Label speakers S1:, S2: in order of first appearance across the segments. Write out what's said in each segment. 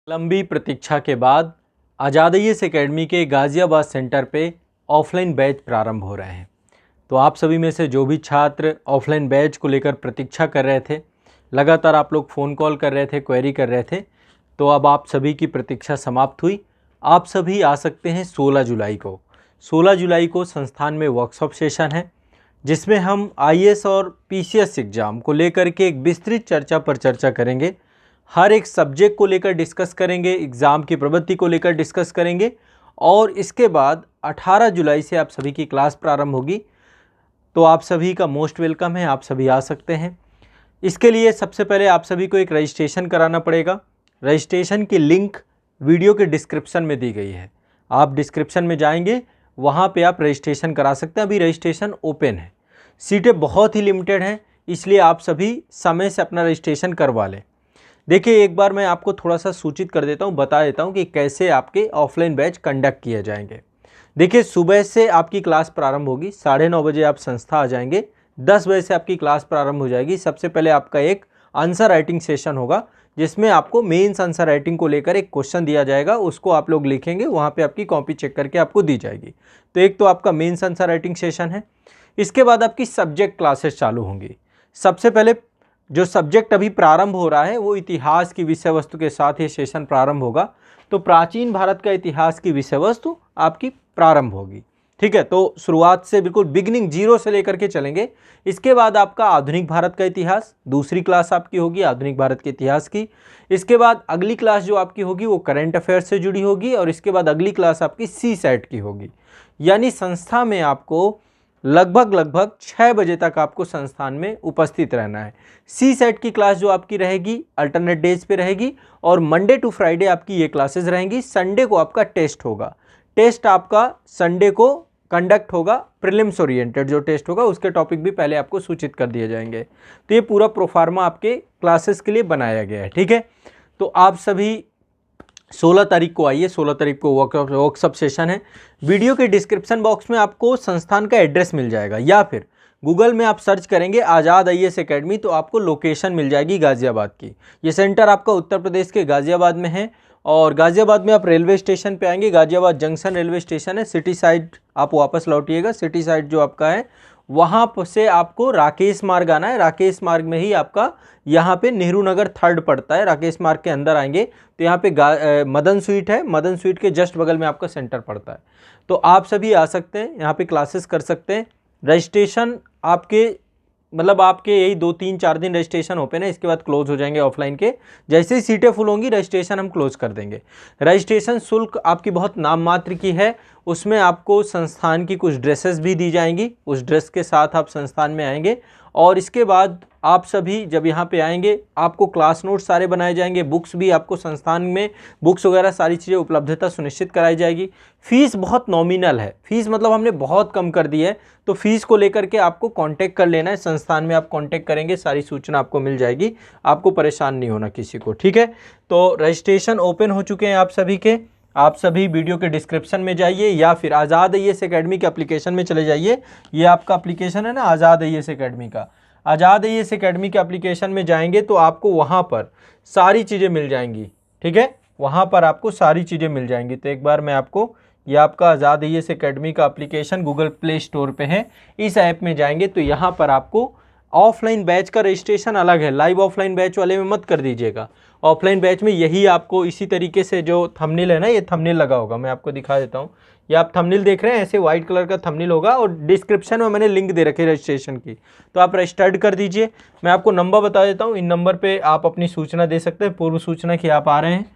S1: लंबी प्रतीक्षा के बाद आज़ाद आईएएस एकेडमी के गाज़ियाबाद सेंटर पे ऑफलाइन बैच प्रारंभ हो रहे हैं। तो आप सभी में से जो भी छात्र ऑफलाइन बैच को लेकर प्रतीक्षा कर रहे थे, लगातार आप लोग फ़ोन कॉल कर रहे थे, क्वेरी कर रहे थे, तो अब आप सभी की प्रतीक्षा समाप्त हुई। आप सभी आ सकते हैं 16 जुलाई को। 16 जुलाई को संस्थान में वर्कशॉप सेशन है, जिसमें हम आईएएस और पीसीएस एग्ज़ाम को लेकर के एक विस्तृत चर्चा पर चर्चा करेंगे। हर एक सब्जेक्ट को लेकर डिस्कस करेंगे, एग्ज़ाम की प्रवृत्ति को लेकर डिस्कस करेंगे और इसके बाद 18 जुलाई से आप सभी की क्लास प्रारंभ होगी। तो आप सभी का मोस्ट वेलकम है, आप सभी आ सकते हैं। इसके लिए सबसे पहले आप सभी को एक रजिस्ट्रेशन कराना पड़ेगा। रजिस्ट्रेशन की लिंक वीडियो के डिस्क्रिप्शन में दी गई है। आप डिस्क्रिप्शन में जाएंगे, वहाँ पे आप रजिस्ट्रेशन करा सकते हैं। अभी रजिस्ट्रेशन ओपन है, सीटें बहुत ही लिमिटेड हैं, इसलिए आप सभी समय से अपना रजिस्ट्रेशन करवा लें। देखिए, एक बार मैं आपको थोड़ा सा सूचित कर देता हूँ, बता देता हूँ कि कैसे आपके ऑफलाइन बैच कंडक्ट किए जाएंगे। देखिए, सुबह से आपकी क्लास प्रारंभ होगी, 9:30 बजे आप संस्था आ जाएंगे, 10 बजे से आपकी क्लास प्रारंभ हो जाएगी। सबसे पहले आपका एक आंसर राइटिंग सेशन होगा, जिसमें आपको मेंस आंसर राइटिंग को लेकर एक क्वेश्चन दिया जाएगा, उसको आप लोग लिखेंगे, वहाँ पे आपकी कॉपी चेक करके आपको दी जाएगी। तो एक तो आपका मेंस आंसर राइटिंग सेशन है। इसके बाद आपकी सब्जेक्ट क्लासेस चालू होंगी। सबसे पहले जो सब्जेक्ट अभी प्रारंभ हो रहा है वो इतिहास की विषय वस्तु के साथ ये सेशन प्रारंभ होगा। तो प्राचीन भारत का इतिहास की विषय वस्तु आपकी प्रारंभ होगी। ठीक है, तो शुरुआत से बिल्कुल बिगिनिंग जीरो से लेकर के चलेंगे। इसके बाद आपका आधुनिक भारत का इतिहास, दूसरी क्लास आपकी होगी आधुनिक भारत के इतिहास की। इसके बाद अगली क्लास जो आपकी होगी वो करंट अफेयर्स से जुड़ी होगी और इसके बाद अगली क्लास आपकी सी सेट की होगी। यानी संस्था में आपको लगभग 6 बजे तक आपको संस्थान में उपस्थित रहना है। सी सेट की क्लास जो आपकी रहेगी अल्टरनेट डेज पे रहेगी और मंडे टू फ्राइडे आपकी ये क्लासेस रहेंगी। संडे को आपका टेस्ट होगा। टेस्ट आपका संडे को कंडक्ट होगा, प्रीलिम्स ओरिएंटेड जो टेस्ट होगा उसके टॉपिक भी पहले आपको सूचित कर दिए जाएंगे। तो ये पूरा प्रोफार्मा आपके क्लासेस के लिए बनाया गया है। ठीक है, तो आप सभी 16 तारीख को आइए। 16 तारीख को वर्कशॉप सेशन है। वीडियो के डिस्क्रिप्शन बॉक्स में आपको संस्थान का एड्रेस मिल जाएगा, या फिर गूगल में आप सर्च करेंगे आज़ाद आईएएस एकेडमी तो आपको लोकेशन मिल जाएगी गाज़ियाबाद की। ये सेंटर आपका उत्तर प्रदेश के गाज़ियाबाद में है और गाज़ियाबाद में आप रेलवे स्टेशन पे आएंगे। गाज़ियाबाद जंक्शन रेलवे स्टेशन है। सिटी साइड आप वापस लौटिएगा। सिटी साइड जो आपका है वहाँ से आपको राकेश मार्ग आना है। राकेश मार्ग में ही आपका यहाँ पे नेहरू नगर 3rd पड़ता है। राकेश मार्ग के अंदर आएंगे तो यहाँ पे मदन स्वीट है। मदन स्वीट के जस्ट बगल में आपका सेंटर पड़ता है। तो आप सभी आ सकते हैं, यहाँ पे क्लासेस कर सकते हैं। रजिस्ट्रेशन आपके आपके यही 2-3-4 दिन रजिस्ट्रेशन ओपन है, इसके बाद क्लोज हो जाएंगे ऑफलाइन के। जैसे ही सीटें फुल होंगी रजिस्ट्रेशन हम क्लोज कर देंगे। रजिस्ट्रेशन शुल्क आपकी बहुत नाम मात्र की है। उसमें आपको संस्थान की कुछ ड्रेसेस भी दी जाएंगी, उस ड्रेस के साथ आप संस्थान में आएंगे और इसके बाद आप सभी जब यहाँ पे आएंगे आपको क्लास नोट सारे बनाए जाएंगे। बुक्स भी आपको संस्थान में बुक्स वगैरह सारी चीज़ें उपलब्धता सुनिश्चित कराई जाएगी। फ़ीस बहुत नॉमिनल है, फ़ीस हमने बहुत कम कर दी है। तो फीस को लेकर के आपको कांटेक्ट कर लेना है। संस्थान में आप कांटेक्ट करेंगे, सारी सूचना आपको मिल जाएगी, आपको परेशान नहीं होना किसी को। ठीक है, तो रजिस्ट्रेशन ओपन हो चुके हैं आप सभी के। आप सभी वीडियो के डिस्क्रिप्शन में जाइए या फिर आज़ाद आईएएस एकेडमी के एप्लीकेशन में चले जाइए। ये आपका एप्लीकेशन है ना आज़ाद आईएएस एकेडमी का। आज़ाद आईएएस एकेडमी के एप्लीकेशन में जाएंगे तो आपको वहाँ पर सारी चीज़ें मिल जाएंगी। ठीक है, वहाँ पर आपको सारी चीज़ें मिल जाएंगी। तो एक बार मैं आपको, ये आपका आज़ाद आईएएस एकेडमी का एप्लीकेशन गूगल प्ले स्टोर पे है। इस ऐप में जाएंगे तो यहाँ पर आपको ऑफलाइन बैच का रजिस्ट्रेशन अलग है। लाइव ऑफलाइन बैच वाले में मत कर दीजिएगा। ऑफलाइन बैच में यही आपको इसी तरीके से जो थंबनेल है ना, ये थंबनेल लगा होगा, मैं आपको दिखा देता हूँ। ये आप थंबनेल देख रहे हैं, ऐसे वाइट कलर का थंबनेल होगा और डिस्क्रिप्शन में मैंने लिंक दे रखे है रजिस्ट्रेशन की, तो आप रजिस्टर्ड कर दीजिए। मैं आपको नंबर बता देता हूँ, इन नंबर पे आप अपनी सूचना दे सकते हैं, पूर्व सूचना की आप आ रहे हैं,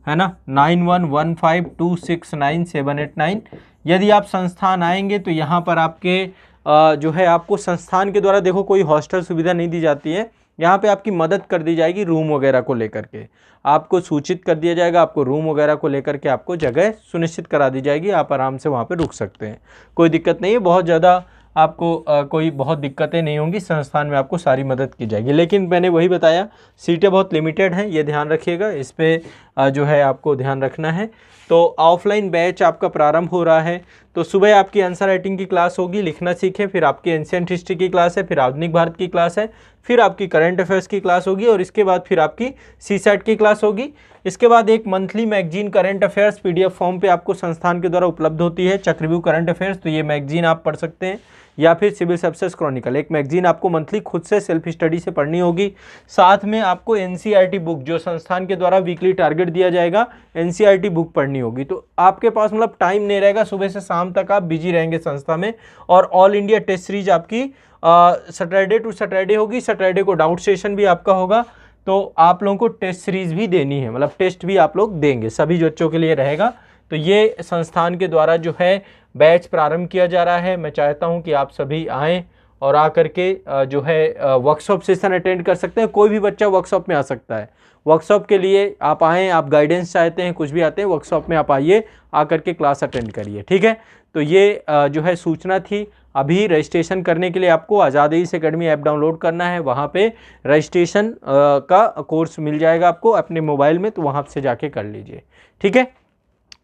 S1: है ना, 9115269789। यदि आप संस्थान आएंगे तो यहाँ पर आपके जो है आपको संस्थान के द्वारा देखो कोई हॉस्टल सुविधा नहीं दी जाती है। यहाँ पे आपकी मदद कर दी जाएगी रूम वगैरह को लेकर के, आपको सूचित कर दिया जाएगा, आपको रूम वगैरह को लेकर के आपको जगह सुनिश्चित करा दी जाएगी। आप आराम से वहाँ पे रुक सकते हैं, कोई दिक्कत नहीं है। बहुत ज़्यादा आपको कोई बहुत दिक्कतें नहीं होंगी, संस्थान में आपको सारी मदद की जाएगी। लेकिन मैंने वही बताया, सीटें बहुत लिमिटेड हैं, ये ध्यान रखिएगा। इस पर जो है आपको ध्यान रखना है। तो ऑफलाइन बैच आपका प्रारंभ हो रहा है। तो सुबह आपकी आंसर राइटिंग की क्लास होगी, लिखना सीखें, फिर आपकी एंशिएंट हिस्ट्री की क्लास है, फिर आधुनिक भारत की क्लास है, फिर आपकी करंट अफेयर्स की क्लास होगी और इसके बाद फिर आपकी सीसैट की क्लास होगी। इसके बाद एक monthly magazine current affairs PDF form पे आपको संस्थान के द्वारा उपलब्ध होती है, चक्रव्यूह करंट अफेयर्स। तो ये मैगजीन आप पढ़ सकते हैं, या फिर सिविल सर्विसेज क्रॉनिकल, एक मैगजीन आपको मंथली खुद से सेल्फ स्टडी से पढ़नी होगी। साथ में आपको एनसीईआरटी बुक, जो संस्थान के द्वारा वीकली टारगेट दिया जाएगा, एनसीईआरटी बुक पढ़नी होगी। तो आपके पास मतलब टाइम नहीं रहेगा, सुबह से शाम तक आप बिजी रहेंगे संस्था में। और ऑल इंडिया टेस्ट सीरीज आपकी सैटरडे टू सैटरडे होगी, सैटरडे को डाउट सेशन भी आपका होगा। तो आप लोगों को टेस्ट सीरीज भी देनी है, मतलब टेस्ट भी आप लोग देंगे, सभी बच्चों के लिए रहेगा। तो ये संस्थान के द्वारा जो है बैच प्रारंभ किया जा रहा है। मैं चाहता हूं कि आप सभी आएँ और आकर के जो है वर्कशॉप सेशन अटेंड कर सकते हैं। कोई भी बच्चा वर्कशॉप में आ सकता है। वर्कशॉप के लिए आप आएँ, आप गाइडेंस चाहते हैं, कुछ भी आते हैं, वर्कशॉप में आप आइए, आकर के क्लास अटेंड करिए, ठीक है। तो ये जो है सूचना थी। अभी रजिस्ट्रेशन करने के लिए आपको आज़ाद एईएस एकेडमी ऐप डाउनलोड करना है, वहाँ पे रजिस्ट्रेशन का कोर्स मिल जाएगा आपको अपने मोबाइल में, तो वहाँ से जाके कर लीजिए, ठीक है।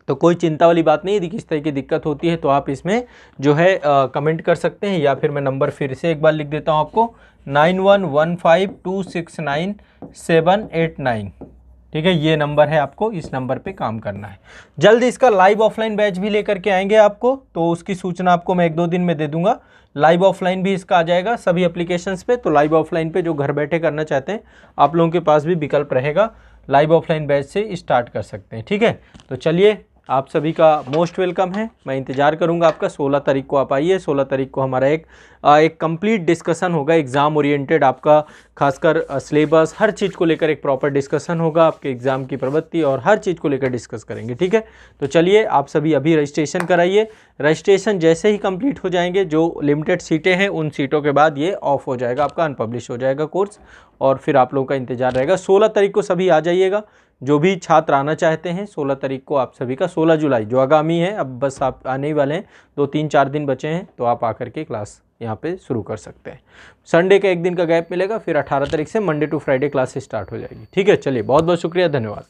S1: तो कोई चिंता वाली बात नहीं, यदि किस तरह की दिक्कत होती है तो आप इसमें जो है कमेंट कर सकते हैं, या फिर मैं नंबर फिर से एक बार लिख देता हूँ आपको, 9115269789, ठीक है। ये नंबर है, आपको इस नंबर पे काम करना है। जल्द इसका लाइव ऑफलाइन बैच भी लेकर के आएंगे आपको, तो उसकी सूचना आपको मैं 1-2 दिन में दे दूंगा। लाइव ऑफलाइन भी इसका आ जाएगा सभी एप्लीकेशंस पे। तो लाइव ऑफलाइन पे जो घर बैठे करना चाहते हैं, आप लोगों के पास भी विकल्प रहेगा, लाइव ऑफलाइन बैच से स्टार्ट कर सकते हैं, ठीक है। तो चलिए, आप सभी का मोस्ट वेलकम है, मैं इंतज़ार करूंगा आपका। 16 तारीख को आप आइए। 16 तारीख को हमारा एक कंप्लीट डिस्कशन होगा, एग्ज़ाम ओरिएंटेड, आपका खासकर सिलेबस, हर चीज़ को लेकर एक प्रॉपर डिस्कशन होगा, आपके एग्ज़ाम की प्रवृत्ति और हर चीज़ को लेकर डिस्कस करेंगे, ठीक है। तो चलिए, आप सभी अभी रजिस्ट्रेशन कराइए। रजिस्ट्रेशन जैसे ही कंप्लीट हो जाएंगे, जो लिमिटेड सीटें हैं, उन सीटों के बाद ये ऑफ हो जाएगा, आपका अनपब्लिश हो जाएगा कोर्स, और फिर आप लोगों का इंतज़ार रहेगा। 16 तारीख को सभी आ जाइएगा, जो भी छात्र आना चाहते हैं। 16 तारीख को आप सभी का, 16 जुलाई जो आगामी है, अब बस आप आने ही वाले हैं, 2-3-4 दिन बचे हैं, तो आप आकर के क्लास यहाँ पे शुरू कर सकते हैं। संडे का एक दिन का गैप मिलेगा, फिर 18 तारीख से Monday to Friday class start हो जाएगी, ठीक है। चलिए, बहुत बहुत शुक्रिया, धन्यवाद।